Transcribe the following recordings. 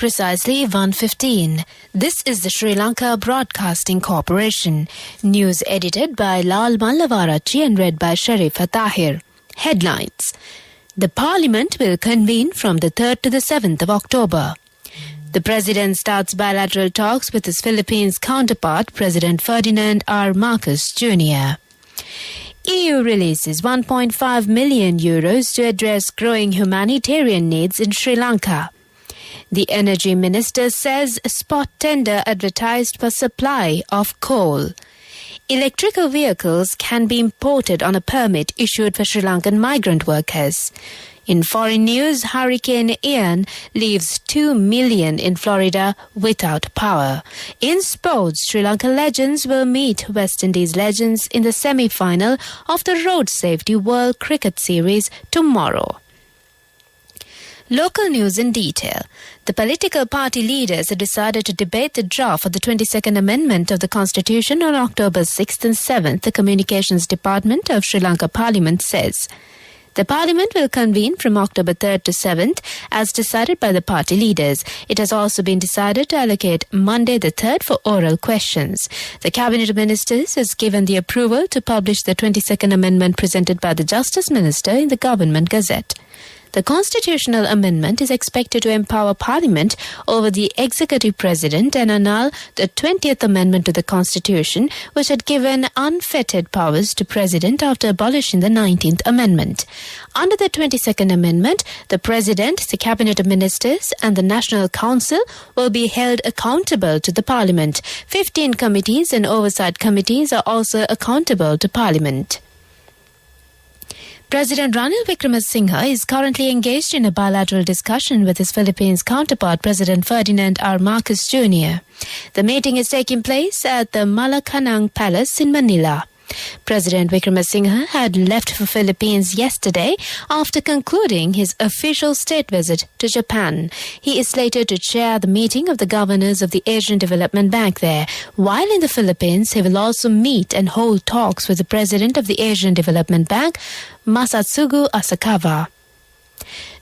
precisely 1:15. This is the Sri Lanka Broadcasting Corporation. News edited by Lal Mallavarachi and read by Sharifa Tahir. Headlines. The Parliament will convene from the 3rd to the 7th of October. The President starts bilateral talks with his Philippines counterpart, President Ferdinand R. Marcos Jr. EU releases €1.5 million to address growing humanitarian needs in Sri Lanka. The Energy Minister says spot tender advertised for supply of coal. Electrical vehicles can be imported on a permit issued for Sri Lankan migrant workers. In foreign news, Hurricane Ian leaves 2 million in Florida without power. In sports, Sri Lanka legends will meet West Indies legends in the semi-final of the Road Safety World Cricket Series tomorrow. Local news in detail. The political party leaders have decided to debate the draft of the 22nd Amendment of the Constitution on October 6th and 7th, the Communications Department of Sri Lanka Parliament says. The Parliament will convene from October 3rd to 7th as decided by the party leaders. It has also been decided to allocate Monday the 3rd for oral questions. The Cabinet Ministers has given the approval to publish the 22nd Amendment presented by the Justice Minister in the Government Gazette. The constitutional amendment is expected to empower Parliament over the Executive President and annul the 20th Amendment to the Constitution, which had given unfettered powers to President after abolishing the 19th Amendment. Under the 22nd Amendment, the President, the Cabinet Ministers and the National Council will be held accountable to the Parliament. 15 committees and oversight committees are also accountable to Parliament. President Ranil Wickremesinghe is currently engaged in a bilateral discussion with his Philippines counterpart, President Ferdinand R. Marcos Jr. The meeting is taking place at the Malacanang Palace in Manila. President Wickremesinghe had left for Philippines yesterday after concluding his official state visit to Japan. He is slated to chair the meeting of the governors of the Asian Development Bank there. While in the Philippines, he will also meet and hold talks with the president of the Asian Development Bank, Masatsugu Asakawa.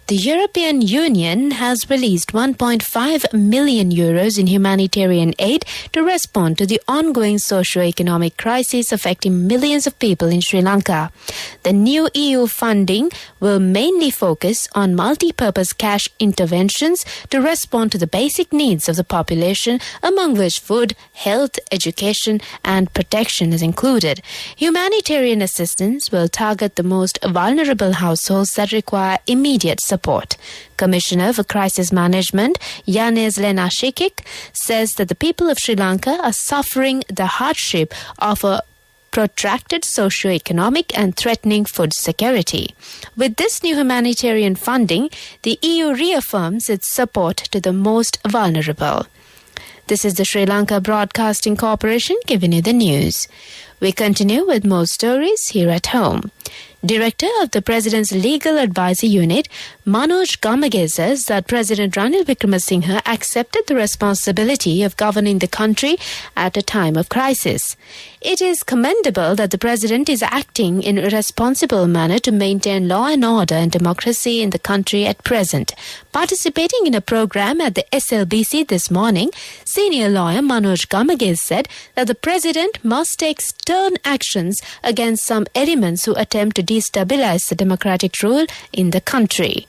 The European Union has released €1.5 million in humanitarian aid to respond to the ongoing socio-economic crisis affecting millions of people in Sri Lanka. The new EU funding will mainly focus on multi-purpose cash interventions to respond to the basic needs of the population, among which food, health, education and protection is included. Humanitarian assistance will target the most vulnerable households that require immediate support. Commissioner for Crisis Management, Yanis Lenashikik, says that the people of Sri Lanka are suffering the hardship of a protracted socio-economic and threatening food security. With this new humanitarian funding, the EU reaffirms its support to the most vulnerable. This is the Sri Lanka Broadcasting Corporation giving you the news. We continue with more stories here at home. Director of the President's Legal Advisory Unit, Manoj Gamage, says that President Ranil Wickremesinghe accepted the responsibility of governing the country at a time of crisis. It is commendable that the President is acting in a responsible manner to maintain law and order and democracy in the country at present. Participating in a program at the SLBC this morning, senior lawyer Manoj Gamage said that the President must take stern actions against some elements who attempt to destabilize the democratic rule in the country.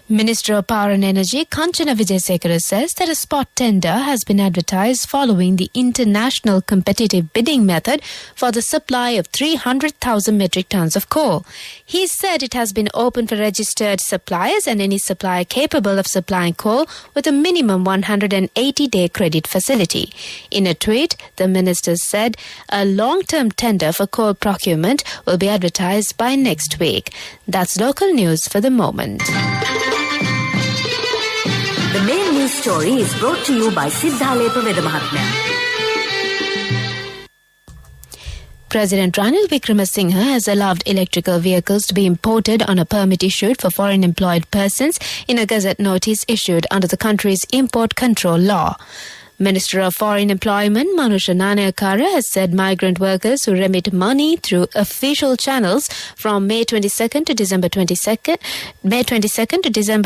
Minister of Power and Energy Kanchana Vijayasekara says that a spot tender has been advertised following the international competitive bidding method for the supply of 300,000 metric tons of coal. He said it has been open for registered suppliers and any supplier capable of supplying coal with a minimum 180-day credit facility. In a tweet, the minister said a long-term tender for coal procurement will be advertised by next week. That's local news for the moment. The main news story is brought to you by Siddhalepa Vedamahatmya. President Ranil Wickremesinghe has allowed electrical vehicles to be imported on a permit issued for foreign employed persons in a gazette notice issued under the country's import control law. Minister of Foreign Employment Manusha Nanayakara has said migrant workers who remit money through official channels from May 22nd to December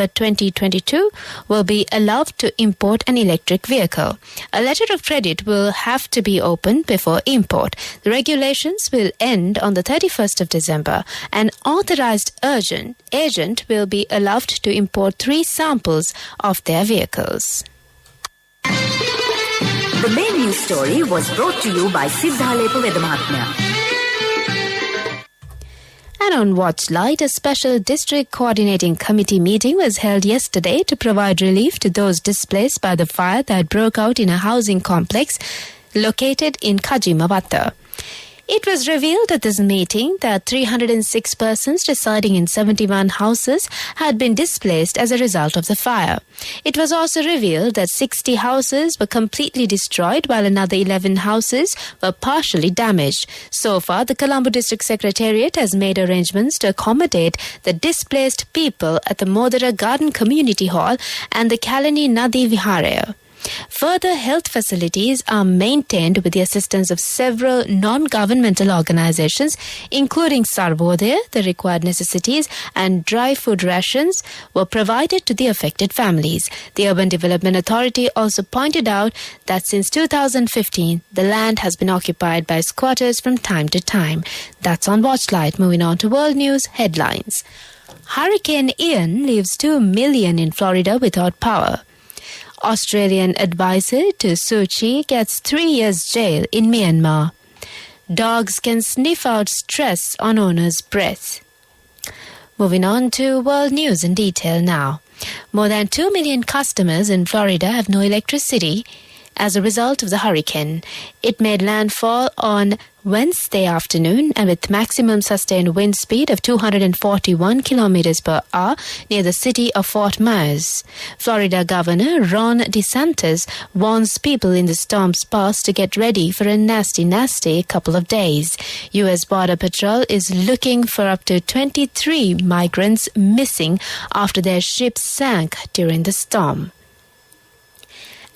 2022 will be allowed to import an electric vehicle. A letter of credit will have to be opened before import. The regulations will end on the 31st of December. An authorized agent will be allowed to import 3 samples of their vehicles. The main news story was brought to you by Siddhalepa Vedamahatmya. And on Watchlight, a special district coordinating committee meeting was held yesterday to provide relief to those displaced by the fire that broke out in a housing complex located in Kajimavatta. It was revealed at this meeting that 306 persons residing in 71 houses had been displaced as a result of the fire. It was also revealed that 60 houses were completely destroyed while another 11 houses were partially damaged. So far, the Colombo District Secretariat has made arrangements to accommodate the displaced people at the Modara Garden Community Hall and the Kalani Nadi Viharaya. Further health facilities are maintained with the assistance of several non-governmental organizations, including Sarvodaya. The required necessities and dry food rations were provided to the affected families. The Urban Development Authority also pointed out that since 2015, the land has been occupied by squatters from time to time. That's on Watchlight. Moving on to World News headlines. Hurricane Ian leaves 2 million in Florida without power. Australian advisor to Suu Kyi gets 3 years jail in Myanmar. Dogs can sniff out stress on owner's breath. Moving on to world news in detail now. More than 2 million customers in Florida have no electricity as a result of the hurricane. It made landfall on Wednesday afternoon and with maximum sustained wind speed of 241 kilometers per hour near the city of Fort Myers. Florida Governor Ron DeSantis warns people in the storm's path to get ready for a nasty couple of days. U.S. Border Patrol is looking for up to 23 migrants missing after their ship sank during the storm.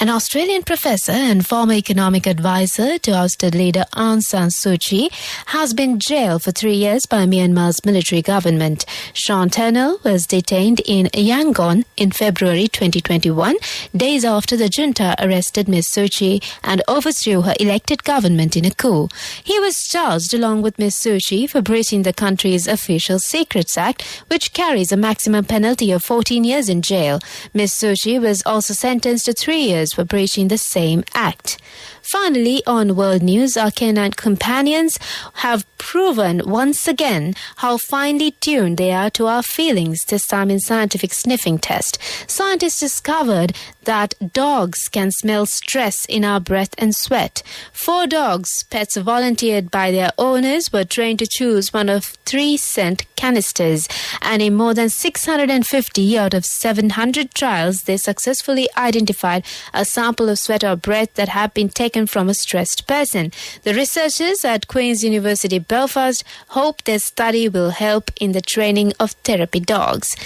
An Australian professor and former economic advisor to ousted leader Aung San Suu Kyi has been jailed for 3 years by Myanmar's military government. Sean Turnell was detained in Yangon in February 2021, days after the junta arrested Ms. Suu Kyi and overthrew her elected government in a coup. He was charged along with Ms. Suu Kyi for breaching the country's Official Secrets Act, which carries a maximum penalty of 14 years in jail. Ms. Suu Kyi was also sentenced to 3 years for breaching the same act. Finally, on world news, our canine companions have proven once again how finely tuned they are to our feelings, this time in scientific sniffing test. Scientists discovered that dogs can smell stress in our breath and sweat. 4 dogs, pets volunteered by their owners, were trained to choose one of 3 scent canisters, and in more than 650 out of 700 trials, they successfully identified a sample of sweat or breath that had been taken from a stressed person. The researchers at Queen's University Belfast hope their study will help in the training of therapy dogs.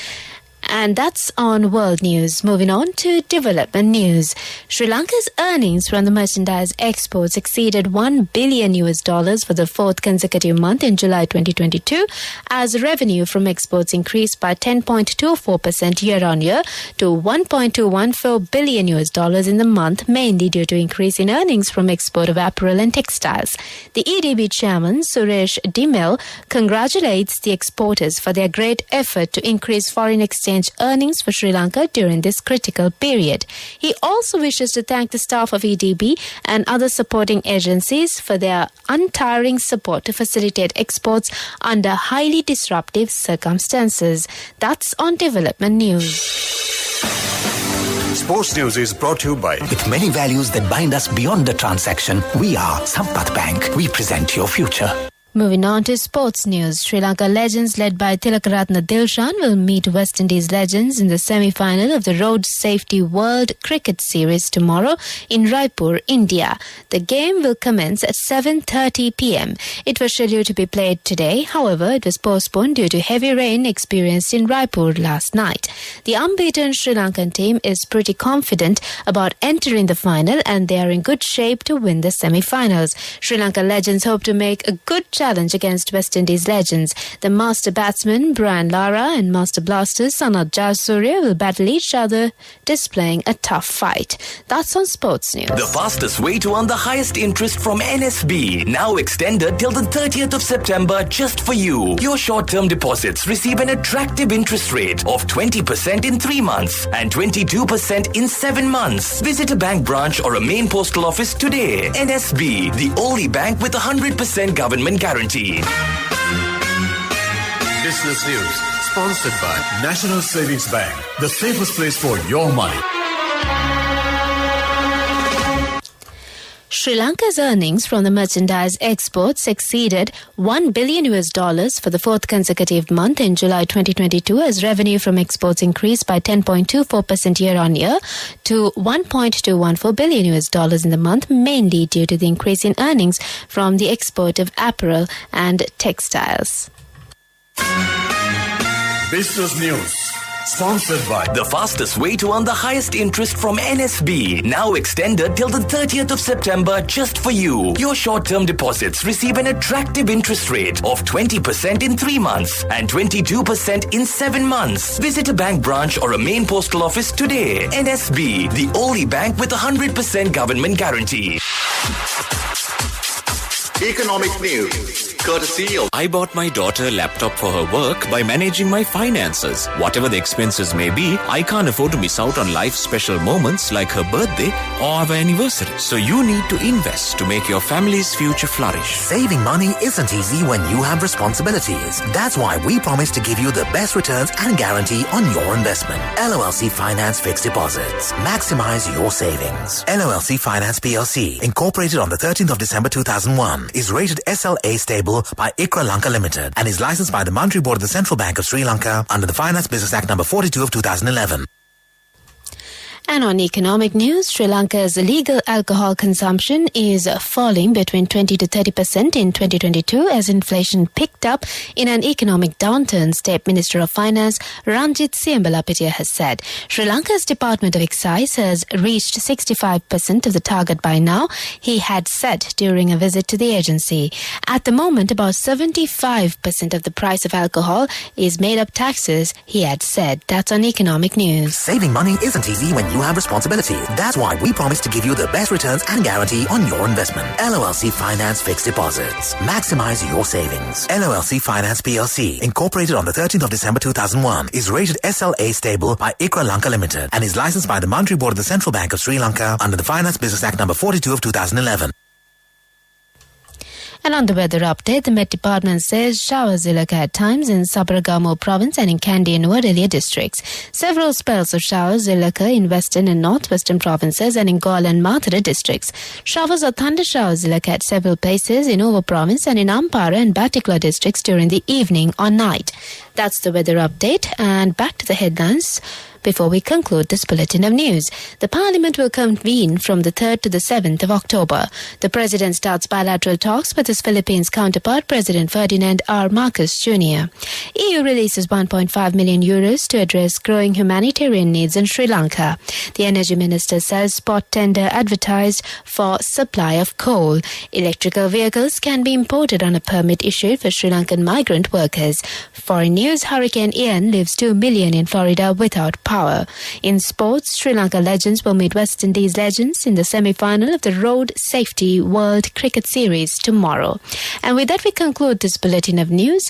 And that's on world news. Moving on to development news. Sri Lanka's earnings from the merchandise exports exceeded $1 billion for the 4th consecutive month in July 2022, as revenue from exports increased by 10.24% year-on-year to $1.214 billion in the month, mainly due to increase in earnings from export of apparel and textiles. The EDB chairman, Suresh Dimel, congratulates the exporters for their great effort to increase foreign exchange earnings for Sri Lanka during this critical period. He also wishes to thank the staff of EDB and other supporting agencies for their untiring support to facilitate exports under highly disruptive circumstances. That's on development news. Sports News is brought to you by... With many values that bind us beyond the transaction, we are Sampath Bank. We present your future. Moving on to sports news, Sri Lanka legends led by Tilakaratne Dilshan will meet West Indies legends in the semi-final of the Road Safety World Cricket Series tomorrow in Raipur, India. The game will commence at 7:30 p.m. It was scheduled to be played today. However, it was postponed due to heavy rain experienced in Raipur last night. The unbeaten Sri Lankan team is pretty confident about entering the final and they are in good shape to win the semi-finals. Sri Lanka legends hope to make a good challenge against West Indies legends. The master batsman Brian Lara and master blasters Sanat Jayasuriya will battle each other, displaying a tough fight. That's on sports news. The fastest way to earn the highest interest from NSB, now extended till the 30th of September just for you. Your short-term deposits receive an attractive interest rate of 20% in 3 months and 22% in 7 months. Visit a bank branch or a main postal office today. NSB, the only bank with 100% government guarantee. Business News, sponsored by National Savings Bank, the safest place for your money. Sri Lanka's earnings from the merchandise exports exceeded $1 billion for the fourth consecutive month in July 2022 as revenue from exports increased by 10.24% year-on-year to $1.214 billion in the month, mainly due to the increase in earnings from the export of apparel and textiles. Business News, sponsored by the fastest way to earn the highest interest from NSB, now extended till the 30th of September just for you. Your short-term deposits receive an attractive interest rate of 20% in 3 months and 22% in 7 months. Visit a bank branch or a main postal office today. NSB, the only bank with 100% government guarantee. Economic news, courtesy of... I bought my daughter a laptop for her work by managing my finances. Whatever the expenses may be, I can't afford to miss out on life's special moments like her birthday or our anniversary. So you need to invest to make your family's future flourish. Saving money isn't easy when you have responsibilities. That's why we promise to give you the best returns and guarantee on your investment. LOLC Finance Fixed Deposits. Maximize your savings. LOLC Finance PLC, incorporated on the 13th of December 2001, is rated SLA stable by ICRA Lanka Limited and is licensed by the Monetary Board of the Central Bank of Sri Lanka under the Finance Business Act number 42 of 2011. And on economic news, Sri Lanka's legal alcohol consumption is falling between 20 to 30% in 2022 as inflation picked up in an economic downturn, State Minister of Finance Ranjit Siambalapitiya has said. Sri Lanka's Department of Excise has reached 65% of the target by now, he had said during a visit to the agency. At the moment, about 75% of the price of alcohol is made up taxes, he had said. That's on economic news. Saving money isn't easy when you have responsibility. That's why we promise to give you the best returns and guarantee on your investment. LOLC Finance Fixed Deposits. Maximize your savings. LOLC Finance PLC, incorporated on the 13th of December 2001, is rated SLA stable by ICRA Lanka Limited and is licensed by the Monetary Board of the Central Bank of Sri Lanka under the Finance Business Act number 42 of 2011. And on the weather update, the Met Department says showers will occur at times in Sabaragamu province and in Kandy and Nuwara districts. Several spells of showers will occur in western and northwestern provinces and in Galle and Mathura districts. Showers or thunder showers will occur at several places in Over province and in Ampara and Batikla districts during the evening or night. That's the weather update, and back to the headlines. Before we conclude this bulletin of news, the Parliament will convene from the 3rd to the 7th of October. The President starts bilateral talks with his Philippines counterpart, President Ferdinand R. Marcos Jr. EU releases €1.5 million to address growing humanitarian needs in Sri Lanka. The Energy Minister says spot tender advertised for supply of coal. Electrical vehicles can be imported on a permit issued for Sri Lankan migrant workers. Foreign news, Hurricane Ian leaves 2 million in Florida without power. In sports, Sri Lanka legends will meet West Indies legends in the semi-final of the Road Safety World Cricket Series tomorrow. And with that, we conclude this bulletin of news.